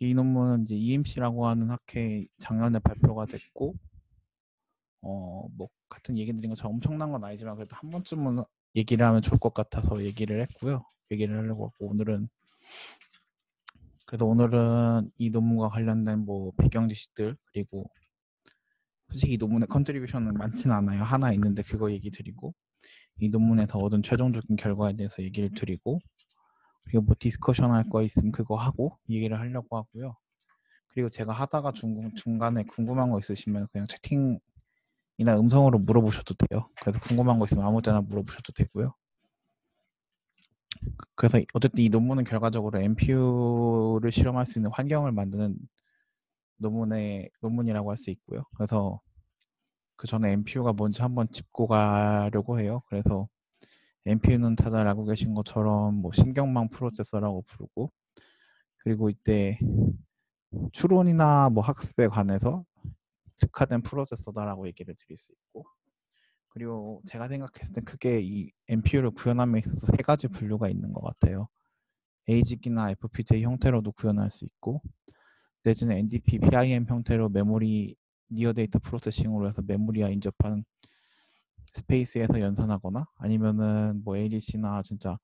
이 논문은 이제 EMC라고 하는 학회 작년에 발표가 됐고, 뭐 같은 얘기 드린 것처럼 엄청난 건 아니지만 그래도 한 번쯤은 얘기를 하면 좋을 것 같아서 얘기를 했고요. 얘기를 하려고 하고 오늘은 이 논문과 관련된 뭐 배경 지식들, 그리고 솔직히 이 논문의 컨트리뷰션은 많지는 않아요. 하나 있는데 그거 얘기 드리고, 이 논문에서 얻은 최종적인 결과에 대해서 얘기를 드리고, 그리고 뭐 디스커션 할 거 있으면 그거 하고 얘기를 하려고 하고요. 그리고 제가 하다가 중간에 궁금한 거 있으시면 그냥 채팅이나 음성으로 물어보셔도 돼요. 그래서 궁금한 거 있으면 아무 때나 물어보셔도 되고요. 그래서 어쨌든 이 논문은 결과적으로 MPU를 실험할 수 있는 환경을 만드는 논문이라고 할 수 있고요. 그래서 그 전에 MPU가 뭔지 한번 짚고 가려고 해요. 그래서 MPU는 다들 알고 계신 것처럼 뭐 신경망 프로세서라고 부르고, 그리고 이때 추론이나 뭐 학습에 관해서 특화된 프로세서다라고 얘기를 드릴 수 있고, 그리고 제가 생각했을 때 크게 이 MPU를 구현함에 있어서 세 가지 분류가 있는 것 같아요. AGI나 FPGA 형태로도 구현할 수 있고, 내지는 NDP, PIM 형태로 메모리 니어 데이터 프로세싱으로 해서 메모리와 인접한 스페이스에서 연산하거나, 아니면은 뭐 ADC나 진짜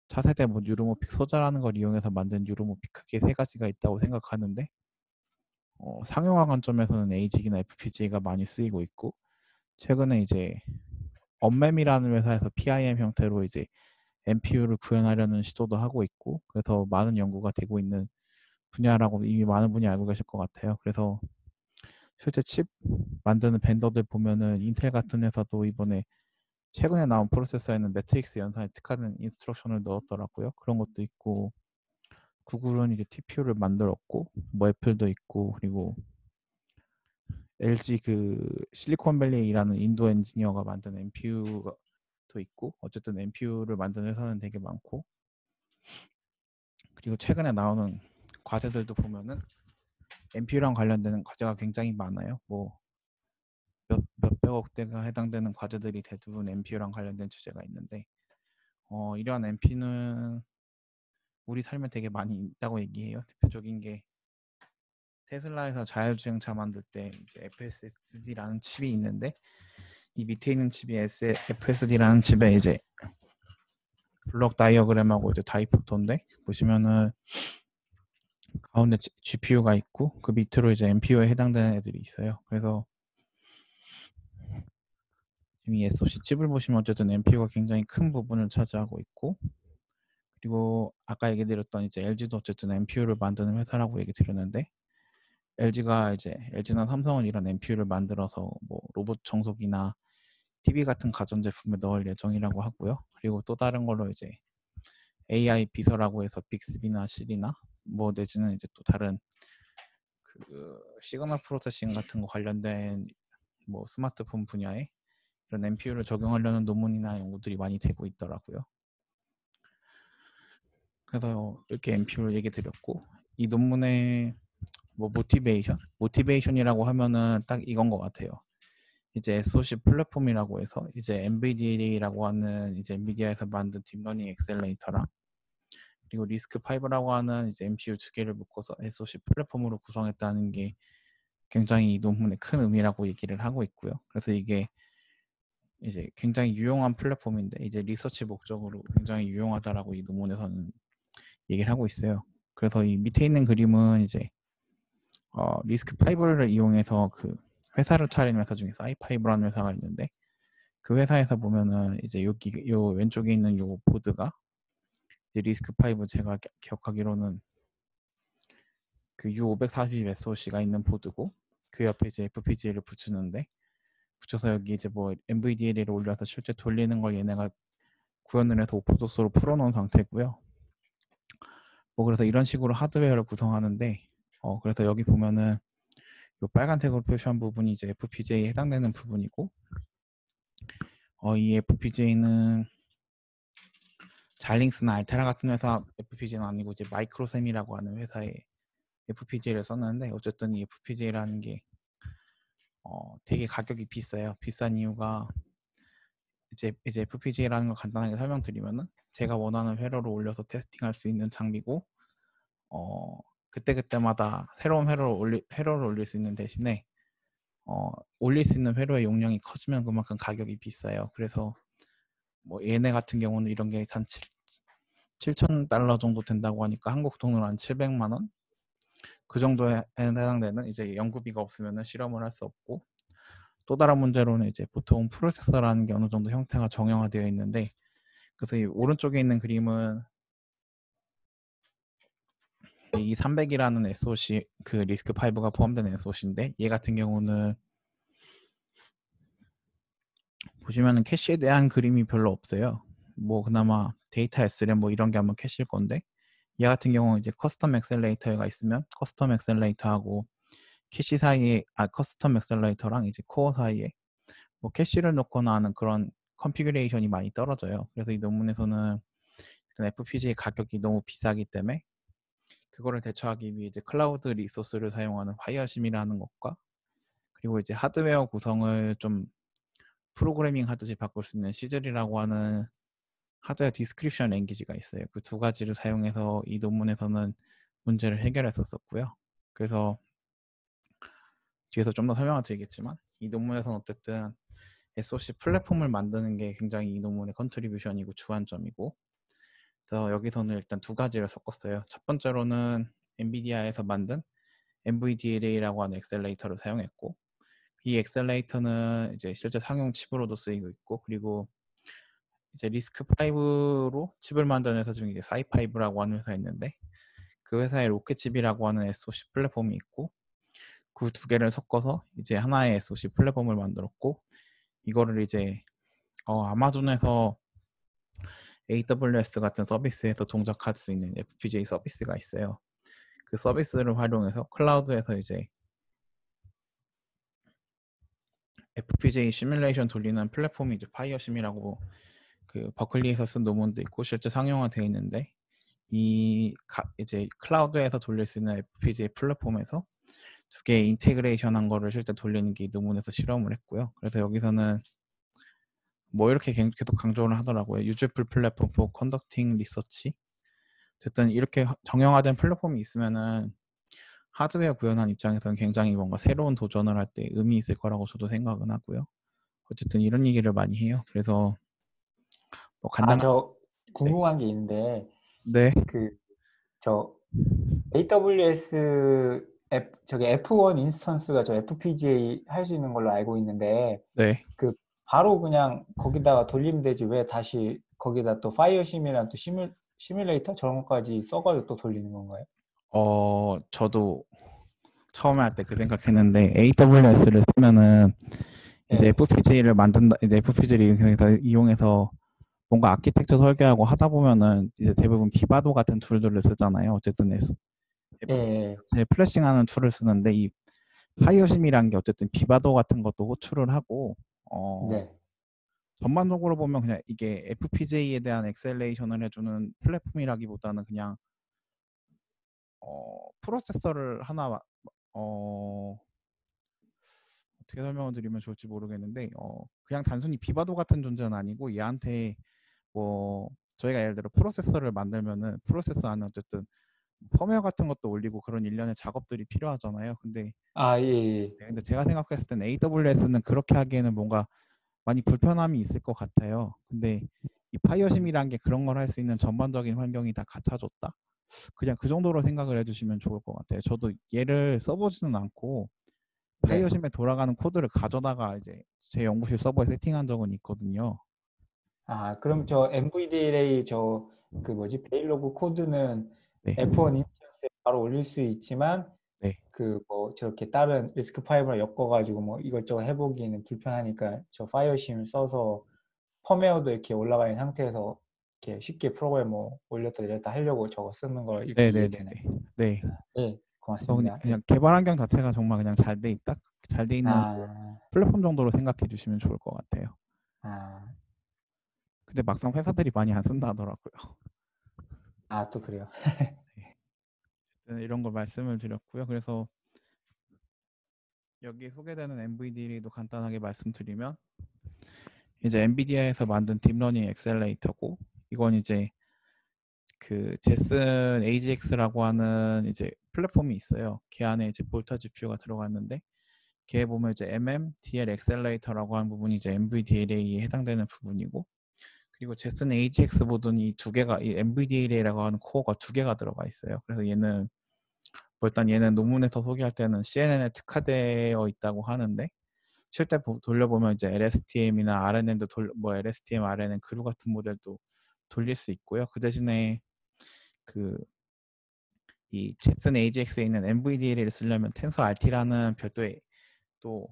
차세대 뭐 뉴로모픽 소자라는 걸 이용해서 만든 뉴로모픽, 크게 세 가지가 있다고 생각하는데, 상용화 관점에서는 AGI나 FPGA가 많이 쓰이고 있고, 최근에 이제 언mem이라는 회사에서 PIM 형태로 이제 MPU를 구현하려는 시도도 하고 있고, 그래서 많은 연구가 되고 있는 분야라고 이미 많은 분이 알고 계실 것 같아요. 그래서 실제 칩 만드는 벤더들 보면은 인텔 같은 회사도 이번에 최근에 나온 프로세서에는 매트릭스 연산에 특화된 인스트럭션을 넣었더라고요. 그런 것도 있고, 구글은 이제 TPU를 만들었고, 뭐 애플도 있고, 그리고 LG 그 실리콘밸리라는 인도 엔지니어가 만든 MPU가 또 있고, 어쨌든 MPU를 만드는 회사는 되게 많고, 그리고 최근에 나오는 과제들도 보면은 MPU랑 관련되는 과제가 굉장히 많아요. 뭐 몇백억 대가 해당되는 과제들이 대부분 MPU랑 관련된 주제가 있는데, 이러한 MP는 우리 삶에 되게 많이 있다고 얘기해요. 대표적인 게 테슬라에서 자율주행차 만들 때 이제 FSD라는 칩이 있는데, 이 밑에 있는 칩이 FSD라는 칩에 이제 블록 다이어그램하고 이제 다이포터인데, 보시면은 가운데 GPU가 있고 그 밑으로 이제 MPU에 해당되는 애들이 있어요. 그래서 지금 이 SoC 칩을 보시면 어쨌든 MPU가 굉장히 큰 부분을 차지하고 있고, 그리고 아까 얘기 드렸던 이제 LG도 어쨌든 MPU를 만드는 회사라고 얘기 드렸는데, LG나 삼성은 이런 MPU를 만들어서 뭐 로봇 청소기나 TV 같은 가전제품에 넣을 예정이라고 하고요. 그리고 또 다른 걸로 이제 AI 비서라고 해서 빅스비나 실이나 뭐 내지는 이제 또 다른 그 시그널 프로세싱 같은 거 관련된 뭐 스마트폰 분야에 이런 MPU를 적용하려는 논문이나 연구들이 많이 되고 있더라고요. 그래서 이렇게 MPU를 얘기 드렸고, 이 논문의 뭐 모티베이션이라고 하면은 딱 이건 것 같아요. 이제 SoC 플랫폼이라고 해서 이제 NVIDIA라고 하는 이제 엔비디아에서 만든 딥러닝 엑셀레이터랑, 그리고 리스크5라고 하는 이제 MPU 두 개를 묶어서 SoC 플랫폼으로 구성했다는 게 굉장히 이 논문의 큰 의미라고 얘기를 하고 있고요. 그래서 이게 이제 굉장히 유용한 플랫폼인데 이제 리서치 목적으로 굉장히 유용하다라고 이 논문에서는 얘기를 하고 있어요. 그래서 이 밑에 있는 그림은 이제 리스크5를 이용해서 그 회사를 차린 회사 중에서 i5라는 회사가 있는데, 그 회사에서 보면은 이제 여기 요 왼쪽에 있는 요 보드가 이제 리스크5, 제가 기억하기로는 그 U540 SoC가 있는 보드고, 그 옆에 이제 FPGA를 붙여서 여기 이제 뭐 NVDA를 올려서 실제 돌리는 걸 얘네가 구현을 해서 오픈소스로 풀어놓은 상태고요. 뭐 그래서 이런 식으로 하드웨어를 구성하는데, 그래서 여기 보면은 요 빨간색으로 표시한 부분이 이제 FPGA에 해당되는 부분이고, 이 FPGA는 자일링스나 알테라 같은 회사 FPGA는 아니고 이제 마이크로셈이라고 하는 회사의 FPGA를 썼는데, 어쨌든 이 FPGA라는 게 되게 가격이 비싸요. 비싼 이유가 이제 FPGA라는 걸 간단하게 설명드리면은, 제가 원하는 회로를 올려서 테스팅할 수 있는 장비고, 그때그때마다 새로운 회로를 올릴 수 있는 대신에 올릴 수 있는 회로의 용량이 커지면 그만큼 가격이 비싸요. 그래서 뭐 얘네 같은 경우는 이런 게 한 7,000달러 정도 된다고 하니까 한국 돈으로 한 700만 원? 그 정도에 해당되는 이제 연구비가 없으면 실험을 할 수 없고, 또 다른 문제로는 이제 보통 프로세서라는 게 어느 정도 형태가 정형화되어 있는데, 그래서 이 오른쪽에 있는 그림은 이 300이라는 SoC, 그 리스크5가 포함된 SoC인데, 얘 같은 경우는 보시면은 캐시에 대한 그림이 별로 없어요. 뭐 그나마 데이터 S램 뭐 이런 게 한번 캐시일 건데, 얘 같은 경우는 이제 커스텀 엑셀레이터가 있으면 커스텀 엑셀레이터하고 캐시 사이에, 커스텀 엑셀레이터랑 이제 코어 사이에 뭐 캐시를 넣거나 하는 그런 컨피규레이션이 많이 떨어져요. 그래서 이 논문에서는 FPGA 가격이 너무 비싸기 때문에 그거를 대처하기 위해 이제 클라우드 리소스를 사용하는 파이어심이라는 것과, 그리고 이제 하드웨어 구성을 좀 프로그래밍 하듯이 바꿀 수 있는 시즐이라고 하는 하드웨어 디스크립션 랭귀지가 있어요. 그 두 가지를 사용해서 이 논문에서는 문제를 해결했었고요. 그래서 뒤에서 좀 더 설명을 드리겠지만, 이 논문에서는 어쨌든 SoC 플랫폼을 만드는 게 굉장히 이 논문의 컨트리뷰션이고 주안점이고, 그래서 여기서는 일단 두 가지를 섞었어요. 첫 번째로는 엔비디아에서 만든 NVDLA라고 하는 엑셀레이터를 사용했고, 이 엑셀레이터는 이제 실제 상용 칩으로도 쓰이고 있고, 그리고 이제 리스크5로 칩을 만드는 회사 중에 사이5라고 하는 회사가 있는데, 그 회사의 로켓칩이라고 하는 SoC 플랫폼이 있고, 그 두 개를 섞어서 이제 하나의 SoC 플랫폼을 만들었고, 이거를 이제 아마존에서 AWS 같은 서비스에서 동작할 수 있는 FPGA 서비스가 있어요. 그 서비스를 활용해서 클라우드에서 이제 FPGA 시뮬레이션 돌리는 플랫폼이 이제 파이어심이라고, 그 버클리에서 쓴 논문도 있고 실제 상용화되어 있는데, 이제 클라우드에서 돌릴 수 있는 FPGA 플랫폼에서 두 개의 인테그레이션한 거를 실제 돌리는 게 이 논문에서 실험을 했고요. 그래서 여기서는 뭐 이렇게 계속 강조를 하더라고요. Useful Platform for Conducting Research. 어쨌든 이렇게 정형화된 플랫폼이 있으면은 하드웨어 구현한 입장에서는 굉장히 뭔가 새로운 도전을 할 때 의미 있을 거라고 저도 생각은 하고요. 어쨌든 이런 얘기를 많이 해요. 그래서 뭐 간단한. 저 네. 궁금한 게 있는데, 네. 저 AWS 저기 F1 인스턴스가 저 FPGA 할 수 있는 걸로 알고 있는데, 네. 바로 그냥 거기다가 돌리면 되지 왜 다시 거기다 또 파이어심이랑 또 시뮬레이터 저런 것까지 써가지고 또 돌리는 건가요? 저도 처음에 할 때 그 생각했는데, AWS를 쓰면은 이제 예, FPGA를 만든다, 이제 FPGA를 이용해서 뭔가 아키텍처 설계하고 하다 보면은 이제 대부분 비바도 같은 툴들을 쓰잖아요. 어쨌든 예, FPGA 플래싱하는 툴을 쓰는데, 이 파이어심이란 게 어쨌든 비바도 같은 것도 호출을 하고, 네. 전반적으로 보면 그냥 이게 FPGA에 대한 엑셀레이션을 해주는 플랫폼이라기보다는 그냥 프로세서를 하나, 어떻게 설명을 드리면 좋을지 모르겠는데, 그냥 단순히 비바도 같은 존재는 아니고, 얘한테 뭐 저희가 예를 들어 프로세서를 만들면은 프로세서 안에 어쨌든 펌웨어 같은 것도 올리고 그런 일련의 작업들이 필요하잖아요. 근데 예, 예. 근데 제가 생각했을 때는 AWS는 그렇게 하기에는 뭔가 많이 불편함이 있을 것 같아요. 근데 이 파이어심이란 게 그런 걸 할 수 있는 전반적인 환경이 다 갖춰졌다. 그냥 그 정도로 생각을 해주시면 좋을 것 같아요. 저도 얘를 써보지는 않고 네. 파이어심에 돌아가는 코드를 가져다가 이제 제 연구실 서버에 세팅한 적은 있거든요. 그럼 저 NVDA 베일로그 코드는 네, F1 인스턴스에 바로 올릴 수 있지만, 네, 저렇게 다른 리스크5랑 엮어가지고 뭐 이것저것 해보기는 불편하니까 저 파이어심 써서 펌웨어도 이렇게 올라가 있는 상태에서 이렇게 쉽게 프로그램 뭐 올렸다 내렸다 하려고 저거 쓰는 걸 이렇게 네, 네, 네, 이해되나요? 네. 네. 예, 그래서 그냥, 고맙습니다. 예. 그냥 개발 환경 자체가 정말 그냥 잘 돼 있는 아, 플랫폼 정도로 생각해 주시면 좋을 것 같아요. 아, 근데 막상 회사들이 많이 안 쓴다 하더라고요. 또 그래요. 네. 이런 걸 말씀을 드렸고요. 그래서 여기 소개되는 NVDA도 간단하게 말씀드리면, 이제 엔비디아에서 만든 딥러닝 엑셀레이터고, 이건 이제 그 제슨 AGX라고 하는 이제 플랫폼이 있어요. 걔 안에 이제 볼타 GPU가 들어갔는데 걔 보면 이제 DL 엑셀레이터라고 하는 부분이 이제 NVDA에 해당되는 부분이고, 그리고 제슨 AGX 보드는 이 두 개가, 이 NVDA라고 하는 코어가 두 개가 들어가 있어요. 그래서 얘는 일단 얘는 논문에서 소개할 때는 CNN에 특화되어 있다고 하는데, 실제 돌려보면 이제 LSTM이나 RNN도 뭐 LSTM, RNN 그루 같은 모델도 돌릴 수 있고요. 그 대신에 이 제슨 AGX에 있는 NVDA를 쓰려면 TensorRT라는 별도의 또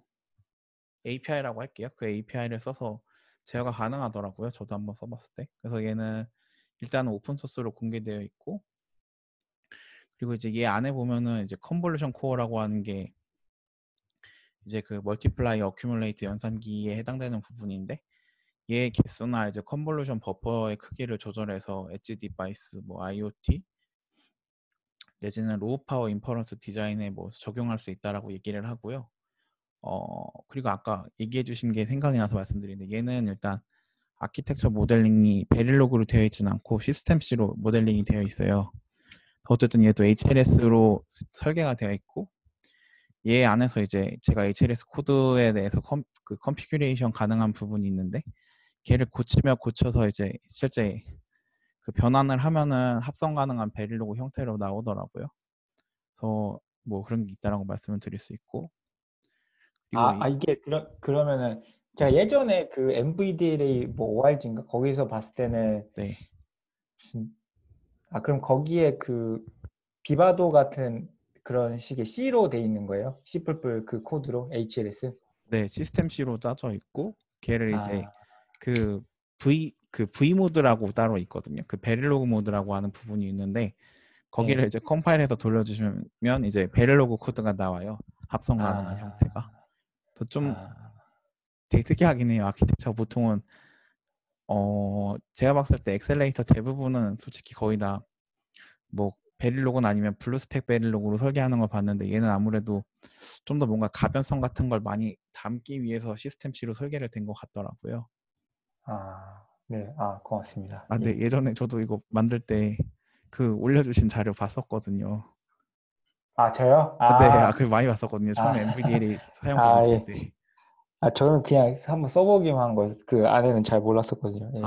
API라고 할게요. 그 API를 써서 제어가 가능하더라고요. 저도 한번 써봤을 때. 그래서 얘는 일단은 오픈 소스로 공개되어 있고, 그리고 이제 얘 안에 보면은 이제 컨볼루션 코어라고 하는 게 이제 그 멀티플라이 어큐뮬레이트 연산기에 해당되는 부분인데, 얘의 개수나 이제 컨볼루션 버퍼의 크기를 조절해서 엣지 디바이스, 뭐 IoT 내지는 로우 파워 인퍼런스 디자인에 뭐 적용할 수 있다라고 얘기를 하고요. 그리고 아까 얘기해 주신 게 생각이 나서 말씀드리는데, 얘는 일단 아키텍처 모델링이 베릴로그로 되어 있지는 않고 시스템C로 모델링이 되어 있어요. 어쨌든 얘도 HLS로 설계가 되어 있고, 얘 안에서 이제 제가 HLS 코드에 대해서 그 컨피규레이션 가능한 부분이 있는데, 걔를 고치며 고쳐서 이제 실제 그 변환을 하면은 합성 가능한 베릴로그 형태로 나오더라고요. 그래서 뭐 그런 게 있다라고 말씀을 드릴 수 있고, 그리고 이게 그러면은 제가 예전에 그 NVDA 뭐 ORG인가 거기서 봤을 때는 네, 그럼 거기에 그 비바도 같은 그런 식의 C로 돼 있는 거예요? C++ 그 코드로 HLS? 네, 시스템C로 짜져 있고, 걔를 이제 아, 그 V 모드라고 따로 있거든요. 그 베릴로그 모드라고 하는 부분이 있는데, 거기를 네. 이제 컴파일해서 돌려주시면 이제 베릴로그 코드가 나와요. 합성 가능한 형태가. 아, 좀 아, 되게 특이하긴 해요. 아키텍처 보통은 제가 봤을 때 엑셀레이터 대부분은 솔직히 거의 다 뭐 베릴로그는 아니면 블루스택 베릴로그로 설계하는 걸 봤는데, 얘는 아무래도 좀 더 뭔가 가변성 같은 걸 많이 담기 위해서 시스템C로 설계를 된 것 같더라고요. 네. 고맙습니다. 네, 예. 예전에 저도 이거 만들 때 그 올려주신 자료 봤었거든요. 저요? 네, 그 많이 봤었거든요. 아, 처음에 NVDA 사용 기술실 예. 때. 저는 그냥 한번 써보기만 한 거예요. 그 안에는 잘 몰랐었거든요. 예.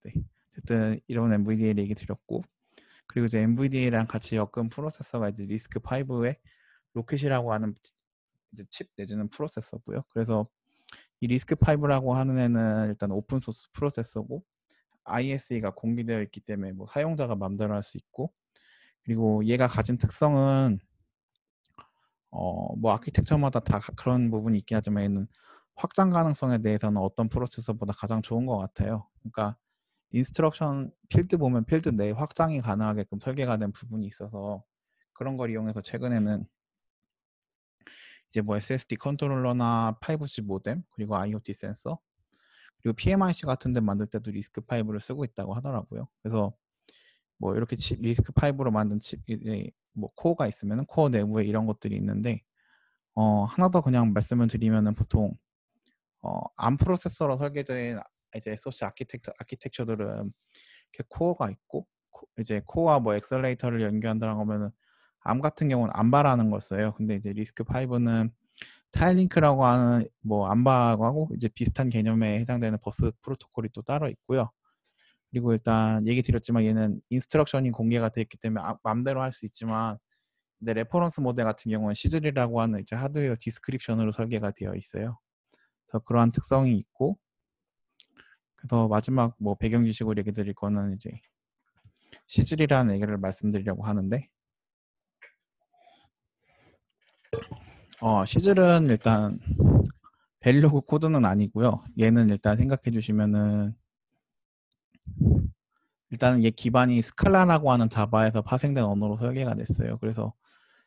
네. 어쨌든 이런 NVDA 얘기 드렸고, 그리고 이제 NVDA랑 같이 엮은 프로세서가 이제 리스크5의 로켓이라고 하는 이제 칩 내지는 프로세서고요. 그래서 이 리스크5라고 하는 애는 일단 오픈 소스 프로세서고, ISA가 공개되어 있기 때문에 뭐 사용자가 마음대로 할 수 있고, 그리고 얘가 가진 특성은 뭐 아키텍처마다 다 그런 부분이 있긴 하지만, 얘는 확장 가능성에 대해서는 어떤 프로세서보다 가장 좋은 것 같아요. 그러니까 인스트럭션 필드 보면 필드 내 확장이 가능하게끔 설계가 된 부분이 있어서, 그런 걸 이용해서 최근에는 이제 뭐 SSD 컨트롤러나 5G 모뎀, 그리고 IoT 센서, 그리고 PMIC 같은 데 만들 때도 리스크5를 쓰고 있다고 하더라고요. 그래서 뭐 이렇게 리스크5로 만든 칩, 이제 뭐 코어가 있으면 코어 내부에 이런 것들이 있는데, 하나 더 그냥 말씀을 드리면은 보통 ARM 프로세서로 설계된 이제 SoC 아키텍처들은 이렇게 코어가 있고, 이제 코어와 뭐 엑셀레이터를 연결한다고 하면은 암 같은 경우는 암바라는 걸 써요. 근데 이제 리스크5는 타일링크라고 하는 뭐 암바하고 이제 비슷한 개념에 해당되는 버스 프로토콜이 또 따로 있고요. 그리고 일단 얘기 드렸지만 얘는 인스트럭션이 공개가 되어 있기 때문에 마음대로 할 수 있지만, 근데 레퍼런스 모델 같은 경우는 시즐이라고 하는 이제 하드웨어 디스크립션으로 설계가 되어 있어요. 그래서 그러한 특성이 있고, 그래서 마지막 뭐 배경 지식으로 얘기 드릴 거는 이제 시즐이라는 얘기를 말씀드리려고 하는데, 시즐은 일단 베릴로그 코드는 아니고요. 얘는 일단 생각해 주시면은, 일단은 얘 기반이 스칼라라고 하는 자바에서 파생된 언어로 설계가 됐어요. 그래서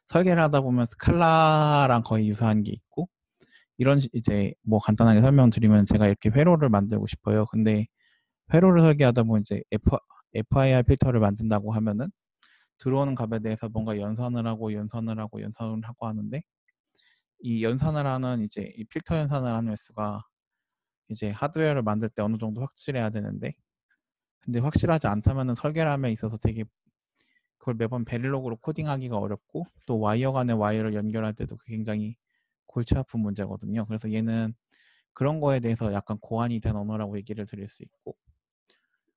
설계를 하다 보면 스칼라랑 거의 유사한 게 있고, 이런 이제 뭐 간단하게 설명드리면, 제가 이렇게 회로를 만들고 싶어요. 근데 회로를 설계하다 보면 이제 FIR 필터를 만든다고 하면은 들어오는 값에 대해서 뭔가 연산을 하고 연산을 하고 연산을 하고 하는데, 이 연산을 하는 이제 이 필터 연산을 하는 횟수가 이제 하드웨어를 만들 때 어느 정도 확실해야 되는데, 근데 확실하지 않다면은 설계함에 있어서 되게 그걸 매번 베릴로그로 코딩하기가 어렵고 또 와이어 간의 와이어를 연결할 때도 그게 굉장히 골치 아픈 문제거든요. 그래서 얘는 그런 거에 대해서 약간 고안이 된 언어라고 얘기를 드릴 수 있고,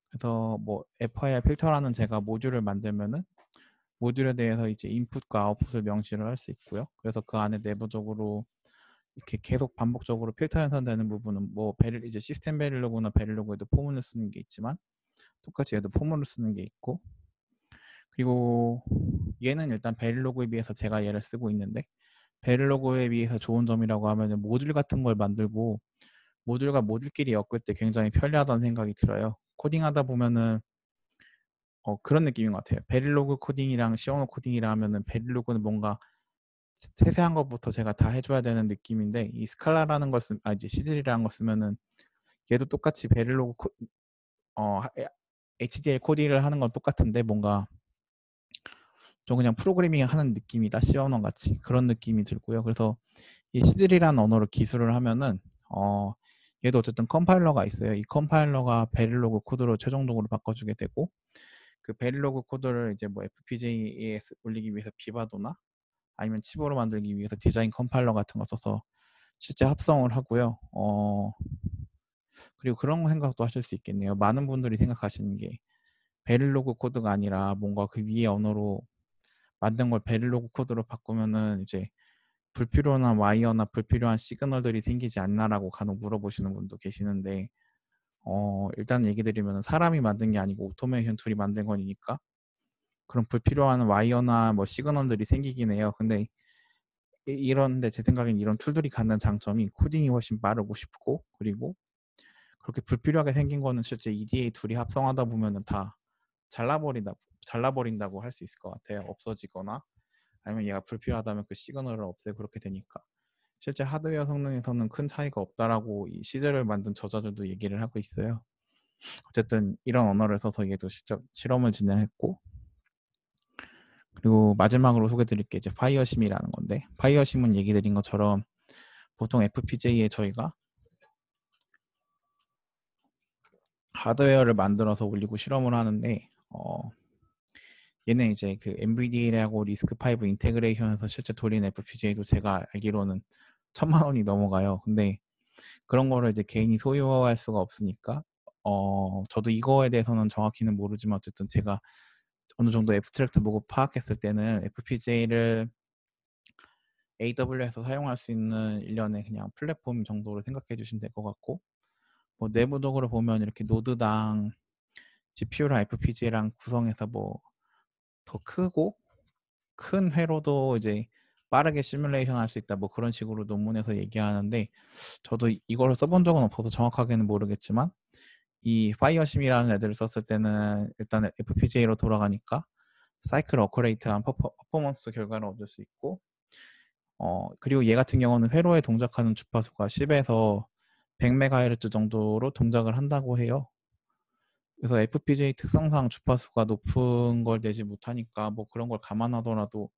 그래서 뭐 FIR 필터라는 제가 모듈을 만들면은 모듈에 대해서 이제 인풋과 아웃풋을 명시를 할 수 있고요. 그래서 그 안에 내부적으로 이렇게 계속 반복적으로 필터 연산되는 부분은 뭐 이제 시스템 베릴로그나 베릴로그에도 포문을 쓰는 게 있지만 똑같이 얘도 포문을 쓰는 게 있고, 그리고 얘는 일단 베릴로그에 비해서 제가 얘를 쓰고 있는데 베릴로그에 비해서 좋은 점이라고 하면은 모듈 같은 걸 만들고 모듈과 모듈끼리 엮을 때 굉장히 편리하다는 생각이 들어요. 코딩하다 보면은 그런 느낌인 것 같아요. 베릴로그 코딩이랑 시오노 코딩이라 하면은 베릴로그는 뭔가 세세한 것부터 제가 다 해줘야 되는 느낌인데 이 스칼라라는 걸 이제 시즐이라는 걸 쓰면은 얘도 똑같이 베릴로그 HDL 코딩을 하는 건 똑같은데 뭔가 좀 그냥 프로그래밍 하는 느낌이다, 시언어 같이 그런 느낌이 들고요. 그래서 이 시즐이라는 언어로 기술을 하면은 얘도 어쨌든 컴파일러가 있어요. 이 컴파일러가 베릴로그 코드로 최종적으로 바꿔주게 되고 그 베릴로그 코드를 이제 뭐 FPGA에 올리기 위해서 비바도나 아니면 칩으로 만들기 위해서 디자인 컴파일러 같은 거 써서 실제 합성을 하고요. 그리고 그런 생각도 하실 수 있겠네요. 많은 분들이 생각하시는 게 베릴로그 코드가 아니라 뭔가 그 위에 언어로 만든 걸 베릴로그 코드로 바꾸면은 이제 불필요한 와이어나 불필요한 시그널들이 생기지 않나라고 간혹 물어보시는 분도 계시는데 일단 얘기 드리면 사람이 만든 게 아니고 오토메이션 툴이 만든 거니까 그런 불필요한 와이어나 뭐 시그널들이 생기긴 해요. 근데 이런데 제 생각엔 이런 툴들이 갖는 장점이 코딩이 훨씬 빠르고 쉽고, 그리고 그렇게 불필요하게 생긴 거는 실제 EDA 둘이 합성하다 보면은 다 잘라버린다고 할 수 있을 것 같아요. 없어지거나 아니면 얘가 불필요하다면 그 시그널을 없애고 그렇게 되니까 실제 하드웨어 성능에서는 큰 차이가 없다라고 이 시제를 만든 저자들도 얘기를 하고 있어요. 어쨌든 이런 언어를 써서 얘도 직접 실험을 진행했고, 그리고 마지막으로 소개드릴 게 이제 파이어심이라는 건데, 파이어심은 얘기 드린 것처럼 보통 FPGA에 저희가 하드웨어를 만들어서 올리고 실험을 하는데 얘는 이제 그 NVIDIA하고 리스크5 인테그레이션에서 실제 돌린 FPGA도 제가 알기로는 1,000만 원이 넘어가요. 근데 그런 거를 이제 개인이 소유할 수가 없으니까 저도 이거에 대해서는 정확히는 모르지만 어쨌든 제가 어느 정도 앱스트랙트 보고 파악했을 때는 FPGA를 AWS에서 사용할 수 있는 일련의 그냥 플랫폼 정도로 생각해 주시면 될 것 같고, 뭐 내부적으로 보면 이렇게 노드당 GPU랑 FPGA랑 구성해서 뭐 더 크고 큰 회로도 이제 빠르게 시뮬레이션 할 수 있다, 뭐 그런 식으로 논문에서 얘기하는데 저도 이걸 써본 적은 없어서 정확하게는 모르겠지만 이 파이어심이라는 애들을 썼을 때는 일단 FPGA로 돌아가니까 사이클 어커레이트한 퍼포먼스 결과를 얻을 수 있고, 그리고 얘 같은 경우는 회로에 동작하는 주파수가 10에서 100MHz 정도로 동작을 한다고 해요. 그래서 FPGA 특성상 주파수가 높은 걸 내지 못하니까 뭐 그런 걸 감안하더라도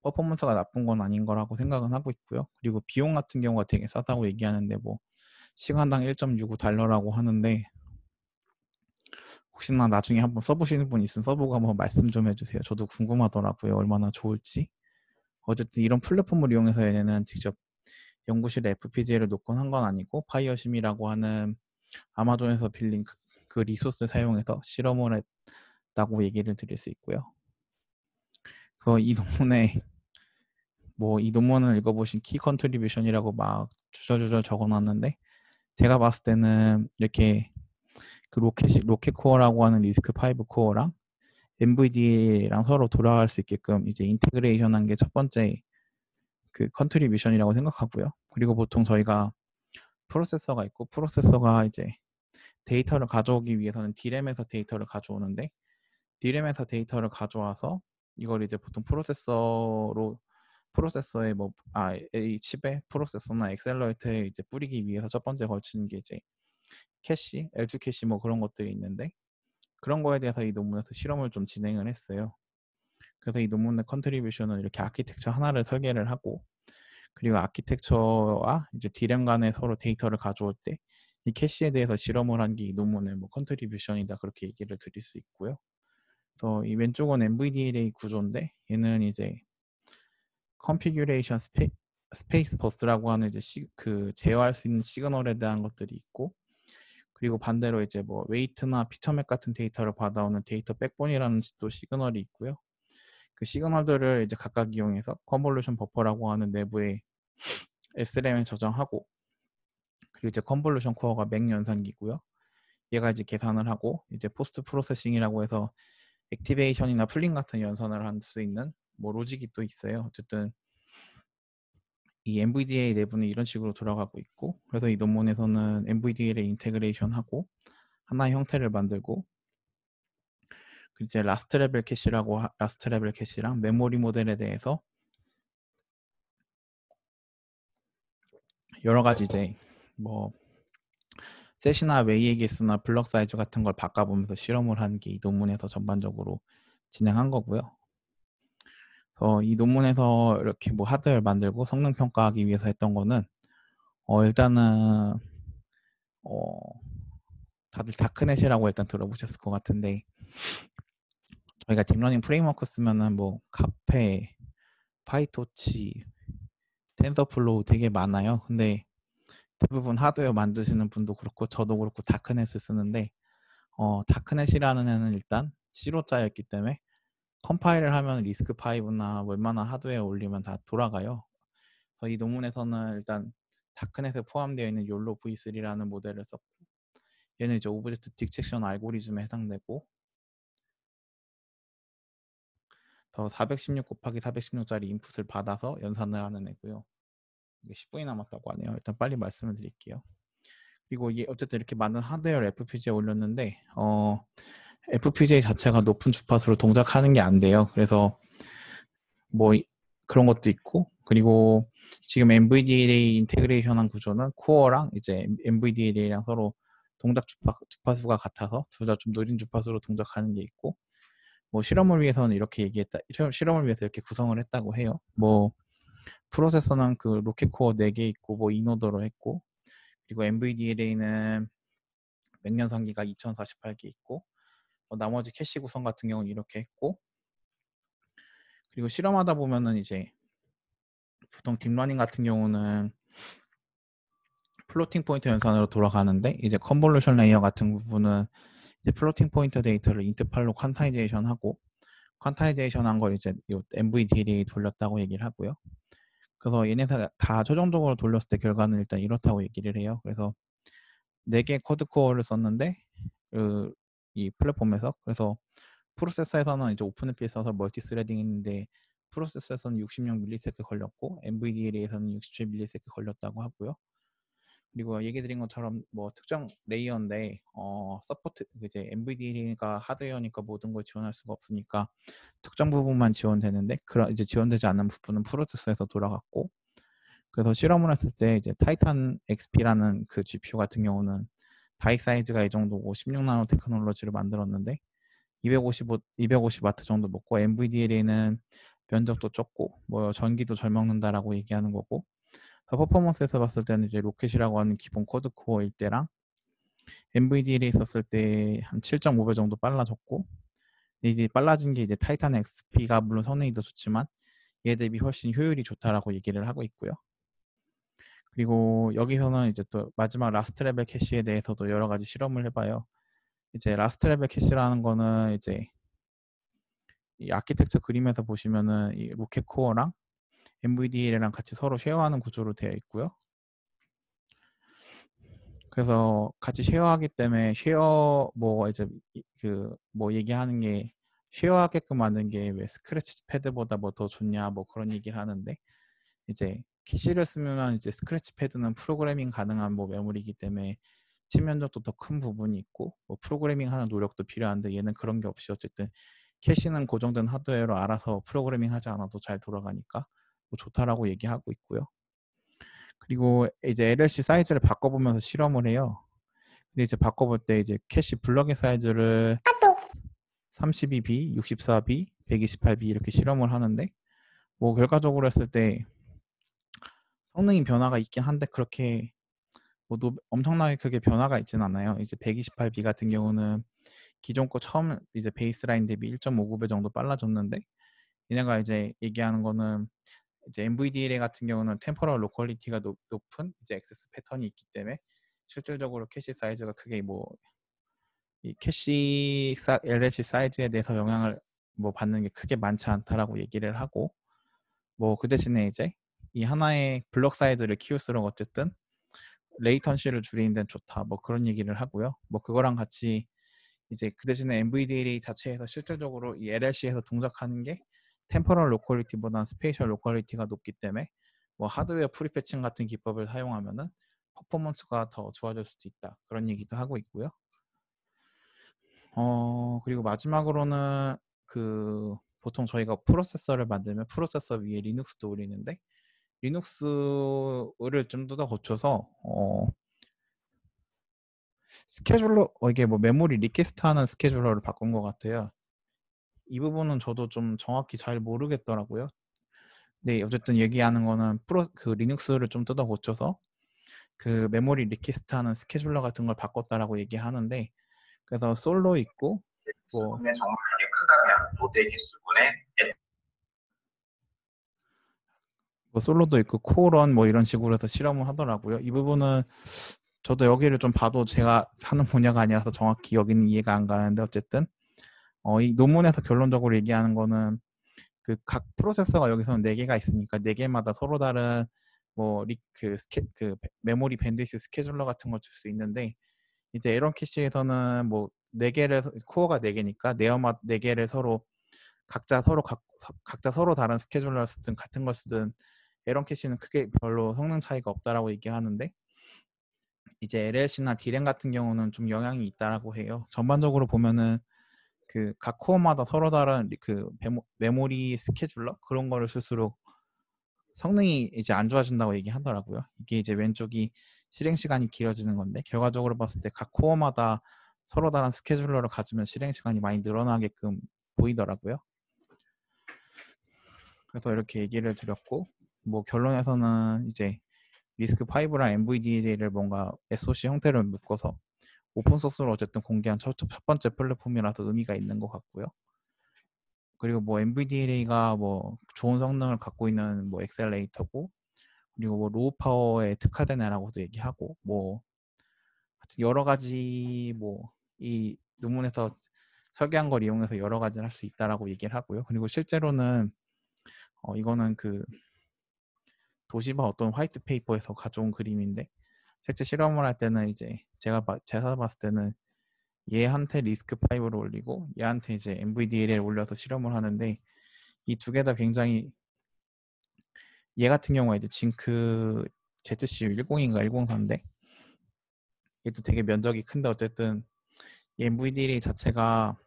퍼포먼스가 나쁜 건 아닌 거라고 생각은 하고 있고요. 그리고 비용 같은 경우가 되게 싸다고 얘기하는데 뭐 시간당 1.65달러라고 하는데 혹시나 나중에 한번 써보시는 분 있으면 써보고 한번 말씀 좀 해주세요. 저도 궁금하더라고요. 얼마나 좋을지. 어쨌든 이런 플랫폼을 이용해서 얘네는 직접 연구실에 FPGA를 놓곤 한 건 아니고 파이어심이라고 하는 아마존에서 빌린 그 리소스 사용해서 실험을 했다고 얘기를 드릴 수 있고요. 그래서 이 논문에 뭐 이 논문을 읽어보신 키 컨트리뷰션이라고 막 주저주저 적어놨는데 제가 봤을 때는 이렇게 그 로켓 코어라고 하는 리스크5 코어랑 NVIDIA랑 서로 돌아갈 수 있게끔 이제 인테그레이션 한 게 첫 번째 그 컨트리뷰션이라고 생각하고요. 그리고 보통 저희가 프로세서가 있고 프로세서가 이제 데이터를 가져오기 위해서는 D램에서 데이터를 가져오는데 D램에서 데이터를 가져와서 이걸 이제 보통 프로세서에 이 칩에 프로세서나 엑셀러레이터에 이제 뿌리기 위해서 첫 번째 걸치는 게 이제 캐시, L2 캐시 뭐 그런 것들이 있는데 그런 거에 대해서 이 논문에서 실험을 좀 진행을 했어요. 그래서 이 논문의 컨트리뷰션은 이렇게 아키텍처 하나를 설계를 하고 그리고 아키텍처와 이제 D램 간에 서로 데이터를 가져올 때 이 캐시에 대해서 실험을 한 게 이 논문의 뭐 컨트리뷰션이다 그렇게 얘기를 드릴 수 있고요. 그래서 이 왼쪽은 NVDLA 구조인데 얘는 이제 컨피규레이션 스페이스 버스라고 하는 이제 제어할 수 있는 시그널에 대한 것들이 있고, 그리고 반대로 이제 뭐 웨이트나 피처맥 같은 데이터를 받아오는 데이터 백본이라는 또 시그널이 있고요. 그 시그널들을 이제 각각 이용해서 컨볼루션 버퍼라고 하는 내부의 SRAM에 저장하고, 그리고 이제 컨볼루션 코어가 맥 연산기고요. 얘가 이제 계산을 하고 이제 포스트 프로세싱이라고 해서 액티베이션이나 풀링 같은 연산을 할 수 있는 뭐 로직이 또 있어요. 어쨌든 이 NVDA 내부는 이런 식으로 돌아가고 있고, 그래서 이 논문에서는 NVDA를 인테그레이션하고 하나의 형태를 만들고, 그 이제 라스트 레벨 캐시랑 메모리 모델에 대해서 여러 가지 이제 뭐 셋이나 웨이의 개수나 블럭 사이즈 같은 걸 바꿔보면서 실험을 하는 게 이 논문에서 전반적으로 진행한 거고요. 그래서 이 논문에서 이렇게 뭐 하드웨어를 만들고 성능 평가하기 위해서 했던 거는 일단은 다들 다크넷이라고 일단 들어보셨을 것 같은데, 저희가 딥러닝 프레임워크 쓰면은 뭐 카페, 파이토치, 텐서플로우 되게 많아요. 근데 대부분 하드웨어 만드시는 분도 그렇고 저도 그렇고 다크넷을 쓰는데, 다크넷이라는 애는 일단 C로자였기 때문에 컴파일을 하면 리스크5나 웬만한 하드웨어 올리면 다 돌아가요. 그래서 이 논문에서는 일단 다크넷에 포함되어 있는 욜로 V3라는 모델을 썼고, 얘는 이제 오브젝트 딕섹션 알고리즘에 해당되고, 더 416 곱하기 416짜리 인풋을 받아서 연산을 하는 애고요. 이게 10분이 남았다고 하네요. 일단 빨리 말씀을 드릴게요. 그리고 이게 어쨌든 이렇게 많은 하드웨어를 FPGA에 올렸는데 FPGA 자체가 높은 주파수로 동작하는 게 안 돼요. 그래서 뭐 그런 것도 있고, 그리고 지금 NVDA 인테그레이션한 구조는 코어랑 이제 NVDA랑 서로 동작 주파수가 같아서 둘 다 좀 느린 주파수로 동작하는 게 있고, 뭐 실험을 위해서는 이렇게 실험을 위해서 이렇게 구성을 했다고 해요. 뭐 프로세서는 그 로켓 코어 4개 있고 뭐 이노더로 했고, 그리고 NVDA는 맥연산기가 2048개 있고, 나머지 캐시 구성 같은 경우는 이렇게 했고, 그리고 실험하다 보면은 이제 보통 딥러닝 같은 경우는 플로팅 포인트 연산으로 돌아가는데, 이제 컨볼루션 레이어 같은 부분은 이제 플로팅 포인트 데이터를 인트팔로 퀀타이제이션 하고, 퀀타이제이션 한 걸 이제 NVDA에 돌렸다고 얘기를 하고요. 그래서 얘네가 다 최종적으로 돌렸을 때 결과는 일단 이렇다고 얘기를 해요. 그래서 4개 코드 코어를 썼는데 이 플랫폼에서, 그래서 프로세서에서는 이제 오픈FP에 써서 멀티 스레딩 했는데 프로세서에서는 66ms 걸렸고 NVDA에서는 67ms 걸렸다고 하고요. 그리고 얘기 드린 것처럼 뭐 특정 레이어인데 서포트 이제 NVDA가 하드웨어니까 모든 걸 지원할 수가 없으니까 특정 부분만 지원되는데, 그런 이제 지원되지 않는 부분은 프로세서에서 돌아갔고, 그래서 실험을 했을 때 이제 타이탄 XP라는 그 GPU 같은 경우는 다이 사이즈가 이 정도고 16나노 테크놀로지를 만들었는데 250W 정도 먹고, NVDA는 면적도 적고 뭐 전기도 잘 먹는다라고 얘기하는 거고, 퍼포먼스에서 봤을 때는 이제 로켓이라고 하는 기본 코드 코어일 때랑 NVDA에 있었을 때 한 7.5배 정도 빨라졌고, 이제 빨라진 게 이제 타이탄 XP가 물론 성능이 더 좋지만 얘 대비 훨씬 효율이 좋다라고 얘기를 하고 있고요. 그리고 여기서는 이제 또 마지막 라스트 레벨 캐시에 대해서도 여러 가지 실험을 해봐요. 이제 라스트 레벨 캐시라는 거는 이제 이 아키텍처 그림에서 보시면은 이 로켓 코어랑 NVDA랑 같이 서로 쉐어하는 구조로 되어 있고요. 그래서 같이 쉐어하기 때문에 쉐어 뭐 이제 그 뭐 얘기하는 게 쉐어하게끔 하는 게 왜 스크래치 패드보다 뭐 더 좋냐 뭐 그런 얘기를 하는데, 이제 캐시를 쓰면 이제 스크래치 패드는 프로그래밍 가능한 뭐 메모리이기 때문에 치면적도 더 큰 부분이 있고 뭐 프로그래밍 하는 노력도 필요한데, 얘는 그런 게 없이 어쨌든 캐시는 고정된 하드웨어로 알아서 프로그래밍 하지 않아도 잘 돌아가니까 뭐 좋다라고 얘기하고 있고요. 그리고 이제 LLC 사이즈를 바꿔보면서 실험을 해요. 근데 이제 바꿔볼 때 이제 캐시 블럭의 사이즈를 32B, 64B, 128B 이렇게 실험을 하는데, 뭐 결과적으로 했을 때 성능이 변화가 있긴 한데 그렇게 뭐 엄청나게 크게 변화가 있진 않아요. 이제 128B 같은 경우는 기존 거 처음 이제 베이스라인 대비 1.59배 정도 빨라졌는데 얘네가 이제 얘기하는 거는 이제 NVDLA 같은 경우는 템포럴 로컬리티가 높은 이제 액세스 패턴이 있기 때문에 실질적으로 캐시 사이즈가 크게 뭐 이 캐시 LLC 사이즈에 대해서 영향을 뭐 받는 게 크게 많지 않다라고 얘기를 하고 뭐 그 대신에 이제 이 하나의 블록 사이즈를 키울수록 어쨌든 레이턴시를 줄이는 데는 좋다 뭐 그런 얘기를 하고요. 뭐 그거랑 같이 이제 그 대신에 NVDA 자체에서 실질적으로 이 LLC에서 동작하는 게 템포럴 로컬리티보다는 스페이셜 로컬리티가 높기 때문에 뭐 하드웨어 프리패칭 같은 기법을 사용하면은 퍼포먼스가 더 좋아질 수도 있다 그런 얘기도 하고 있고요. 그리고 마지막으로는 그 보통 저희가 프로세서를 만들면 프로세서 위에 리눅스도 올리는데 리눅스를 좀 더 고쳐서 스케줄러 이게 뭐 메모리 리퀘스트하는 스케줄러를 바꾼 것 같아요. 이 부분은 저도 좀 정확히 잘 모르겠더라고요. 네, 어쨌든 얘기하는 거는 그 리눅스를 좀 뜯어 고쳐서 그 메모리 리퀘스트하는 스케줄러 같은 걸 바꿨다라고 얘기하는데 그래서 솔로 있고 뭐 개수분의 정말 이게 크다면 노드 개수분의 뭐 솔로도 있고 코런 뭐 이런 식으로 해서 실험을 하더라고요. 이 부분은 저도 여기를 좀 봐도 제가 하는 분야가 아니라서 정확히 여기는 이해가 안 가는데 어쨌든 이 논문에서 결론적으로 얘기하는 거는 그 각 프로세서가 여기서는 4개가 있으니까 4개마다 서로 다른 뭐 그 메모리 밴드위스 스케줄러 같은 걸 줄 수 있는데 이제 에런 캐시에서는 뭐 4개를 코어가 4개니까 네어마 4개를 서로 각자 서로 다른 스케줄러를 쓰든 같은 걸 쓰든 에런 캐시는 크게 별로 성능 차이가 없다라고 얘기하는데 이제 LLC나 D램 같은 경우는 좀 영향이 있다라고 해요. 전반적으로 보면은 그 각 코어마다 서로 다른 그 메모리 스케줄러 그런 거를 쓸수록 성능이 이제 안 좋아진다고 얘기하더라고요. 이게 이제 왼쪽이 실행 시간이 길어지는 건데 결과적으로 봤을 때 각 코어마다 서로 다른 스케줄러를 가지면 실행 시간이 많이 늘어나게끔 보이더라고요. 그래서 이렇게 얘기를 드렸고 뭐 결론에서는 이제 리스크5랑 NVDA를 뭔가 SOC 형태로 묶어서 오픈소스로 어쨌든 공개한 첫 번째 플랫폼이라서 의미가 있는 것 같고요. 그리고 뭐 NVDA가 뭐 좋은 성능을 갖고 있는 뭐 엑셀레이터고 그리고 뭐 로우 파워에 특화된 애라고도 얘기하고 뭐 여러 가지 뭐 이 논문에서 설계한 걸 이용해서 여러 가지를 할 수 있다라고 얘기를 하고요. 그리고 실제로는 이거는 그 도시바 어떤 화이트 페이퍼에서 가져온 그림인데 실제 실험을 할 때는 이제 제가 봤을 때는 얘한테 리스크5를 올리고 얘한테 이제 NVDA를 올려서 실험을 하는데 이 두 개 다 굉장히 얘 같은 경우가 이제 징크 ZCU 10인가 104인데 얘도 되게 면적이 큰데 어쨌든 이 NVDA 자체가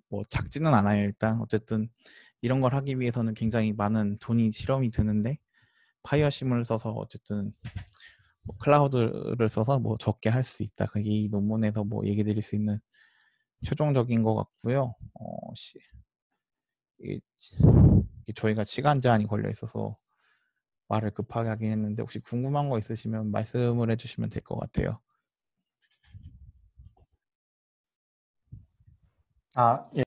뭐 작지는 않아요. 일단 어쨌든 이런 걸 하기 위해서는 굉장히 많은 돈이 실험이 드는데 파이어심을 써서 어쨌든 뭐 클라우드를 써서 뭐 적게 할 수 있다. 그게 이 논문에서 뭐 얘기 드릴 수 있는 최종적인 것 같고요. 이게 저희가 시간 제한이 걸려 있어서 말을 급하게 하긴 했는데 혹시 궁금한 거 있으시면 말씀을 해주시면 될 것 같아요. 아, 예.